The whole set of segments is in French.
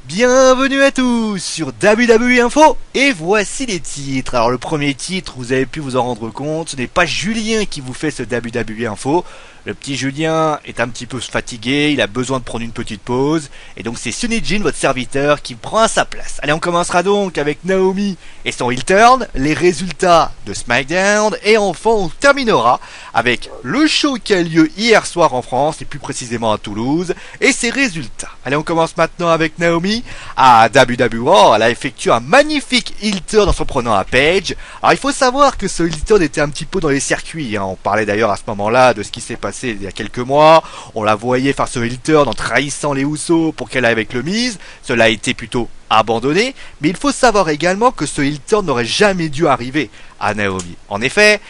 Bienvenue à tous sur WWE Info et voici les titres. Alors le premier titre, vous avez pu vous en rendre compte, ce n'est pas Julien qui vous fait ce WWE Info. Le petit Julien est un petit peu fatigué, il a besoin de prendre une petite pause et donc c'est Sunny Jin, votre serviteur, qui prend à sa place. Allez, on commencera donc avec Naomi et son heel turn, les résultats de SmackDown et enfin on terminera avec le show qui a lieu hier soir en France et plus précisément à Toulouse et ses résultats. Allez, on commence maintenant avec Naomi à WWE. Elle a effectué un magnifique heel turn en s'en prenant à Paige. Alors il faut savoir que ce heel turn était un petit peu dans les circuits, hein. On parlait d'ailleurs à ce moment-là de ce qui s'est passé il y a quelques mois. On la voyait faire ce heel turn en trahissant les Usos pour qu'elle aille avec le Miz. Cela a été plutôt abandonné, mais il faut savoir également que ce heel turn n'aurait jamais dû arriver à Naomi. En effet,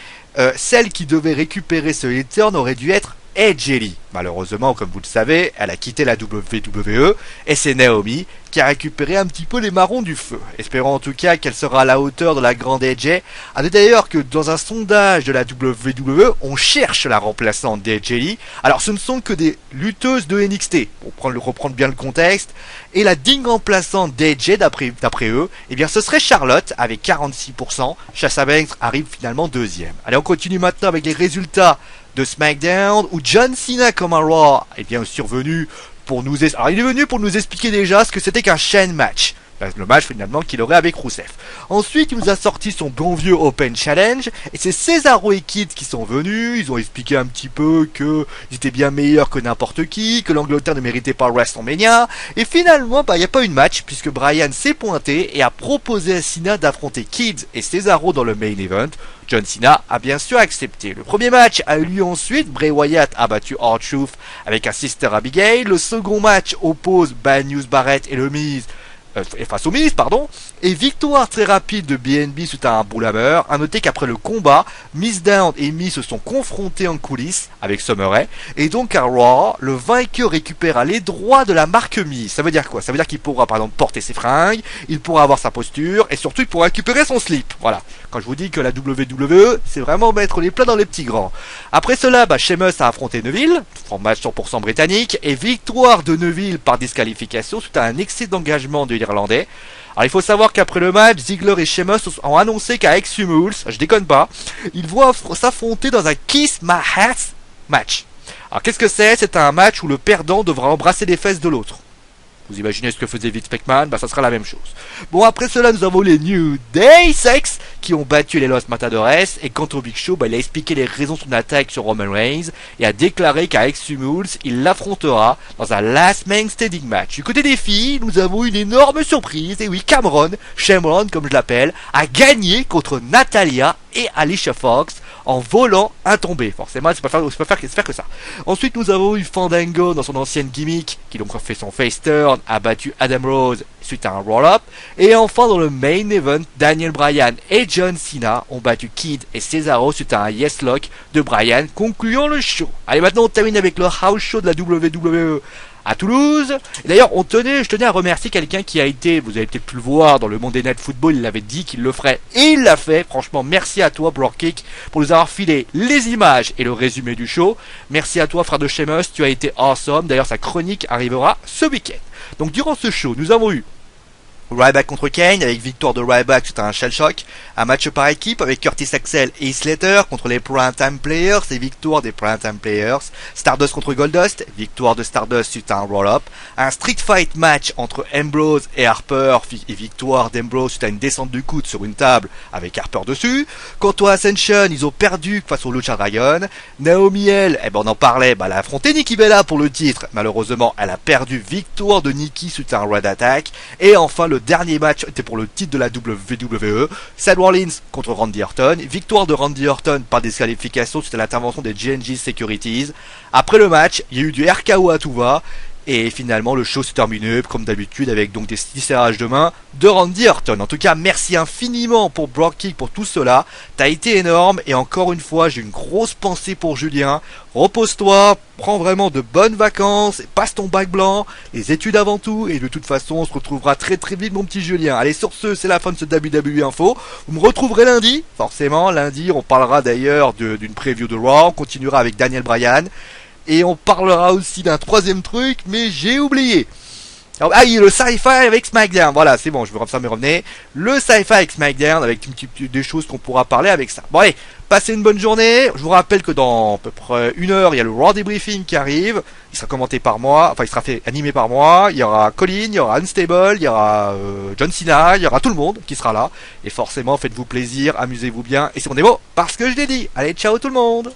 celle qui devait récupérer ce heel turn aurait dû être Edge Ellie. Malheureusement, comme vous le savez, elle a quitté la WWE et c'est Naomi qui a récupéré un petit peu les marrons du feu. Espérons en tout cas qu'elle sera à la hauteur de la grande Edge. Ah, d'ailleurs que dans un sondage de la WWE, on cherche la remplaçante d'Edge Ellie. Alors ce ne sont que des lutteuses de NXT, pour reprendre bien le contexte. Et la digne remplaçante d'Edge, d'après eux, eh bien ce serait Charlotte avec 46%. Sasha Banks arrive finalement deuxième. Allez, on continue maintenant avec les résultats de SmackDown où John Cena comme un Raw est bien survenu pour nous alors il est venu pour nous expliquer déjà ce que c'était qu'un chain match, le match finalement qu'il aurait avec Rusev. Ensuite il nous a sorti son bon vieux Open Challenge et c'est Cesaro et Kid qui sont venus. Ils ont expliqué un petit peu que ils étaient bien meilleurs que n'importe qui, que l'Angleterre ne méritait pas WrestleMania et finalement il n'y a pas eu de match puisque Bryan s'est pointé et a proposé à Cena d'affronter Kid et Cesaro dans le main event. John Cena a bien sûr accepté. Le premier match a eu lieu ensuite. Bray Wyatt a battu R-Truth avec un Sister Abigail. Le second match oppose Bad News Barrett et le Miz face au Miz, pardon. Et victoire très rapide de BNB suite à un Bullhammer. À noter qu'après le combat, Miz Down et Miz se sont confrontés en coulisses avec Summer Rae. Et donc à Raw, le vainqueur récupérera les droits de la marque Miz. Ça veut dire quoi? Ça veut dire qu'il pourra par exemple porter ses fringues, il pourra avoir sa posture et surtout il pourra récupérer son slip. Voilà. Quand je vous dis que la WWE, c'est vraiment mettre les plats dans les petits grands. Après cela, Sheamus a affronté Neville, match 100% britannique, et victoire de Neville par disqualification suite à un excès d'engagement de l'Irlandais. Alors il faut savoir qu'après le match, Ziggler et Sheamus ont annoncé qu'à Extreme Rules, je déconne pas, ils vont s'affronter dans un Kiss My Ass match. Alors qu'est-ce que c'est? C'est un match où le perdant devra embrasser les fesses de l'autre. Vous imaginez ce que faisait Vince McMahon? Ça sera la même chose. Bon, après cela, nous avons les New Day 6 qui ont battu les Los Matadores. Et quant au Big Show, il a expliqué les raisons de son attaque sur Roman Reigns et a déclaré qu'à Extreme Rules, il l'affrontera dans un Last Man Standing match. Du côté des filles, nous avons une énorme surprise. Et oui, Shamron, comme je l'appelle, a gagné contre Natalia et Alicia Fox en volant un tombé. Forcément, c'est pas faire que ça. Ensuite, nous avons eu Fandango dans son ancienne gimmick, qui donc a fait son face turn, a battu Adam Rose suite à un roll-up. Et enfin, dans le main event, Daniel Bryan et John Cena ont battu Kid et Cesaro suite à un yes lock de Bryan, concluant le show. Allez, maintenant on termine avec le house show de la WWE à Toulouse. Et d'ailleurs, je tenais à remercier quelqu'un qui a été, vous avez peut-être pu le voir dans le Monday Night Football, il avait dit qu'il le ferait et il l'a fait. Franchement, merci à toi, Broadkick, pour nous avoir filé les images et le résumé du show. Merci à toi, frère de Sheamus, tu as été awesome. D'ailleurs, sa chronique arrivera ce week-end. Donc, durant ce show, nous avons eu Ryback contre Kane avec victoire de Ryback suite à un shell shock, un match par équipe avec Curtis Axel et Heath Slater contre les Primetime Players et victoire des Primetime Players, Stardust contre Goldust, victoire de Stardust suite à un roll-up, un street fight match entre Ambrose et Harper et victoire d'Ambrose suite à une descente du coude sur une table avec Harper dessus. Quant aux Ascension, ils ont perdu face au Lucha Dragon. Naomi elle, on en parlait, elle a affronté Nikki Bella pour le titre, malheureusement elle a perdu, victoire de Nikki suite à un Red Attack. Et enfin le dernier match était pour le titre de la WWE, Seth Rollins contre Randy Orton, victoire de Randy Orton par disqualification suite à l'intervention des GNG Securities. Après le match, il y a eu du RKO à tout va, et finalement le show s'est terminé comme d'habitude avec donc des serrages de main de Randy Orton. En tout cas, merci infiniment pour Broadkick pour tout cela, t'as été énorme et encore une fois j'ai une grosse pensée pour Julien. Repose-toi, prends vraiment de bonnes vacances, passe ton bac blanc, les études avant tout, et de toute façon on se retrouvera très très vite mon petit Julien. Allez, sur ce, c'est la fin de ce WWE Info. Vous me retrouverez lundi, forcément lundi on parlera d'ailleurs d'une preview de Raw, on continuera avec Daniel Bryan. Et on parlera aussi d'un troisième truc, mais j'ai oublié. Ah oui, le Sci-Fi avec SmackDown. Voilà, c'est bon, je veux ça me revenait. Le Sci-Fi avec SmackDown, avec des choses qu'on pourra parler avec ça. Bon allez, passez une bonne journée. Je vous rappelle que dans à peu près 1 heure, il y a le Raw Debriefing qui arrive. Il sera commenté par moi, enfin il sera fait animé par moi. Il y aura Colin, il y aura Unstable, il y aura John Cena, il y aura tout le monde qui sera là. Et forcément, faites-vous plaisir, amusez-vous bien. Et c'est bon des mots, parce que je l'ai dit. Allez, ciao tout le monde.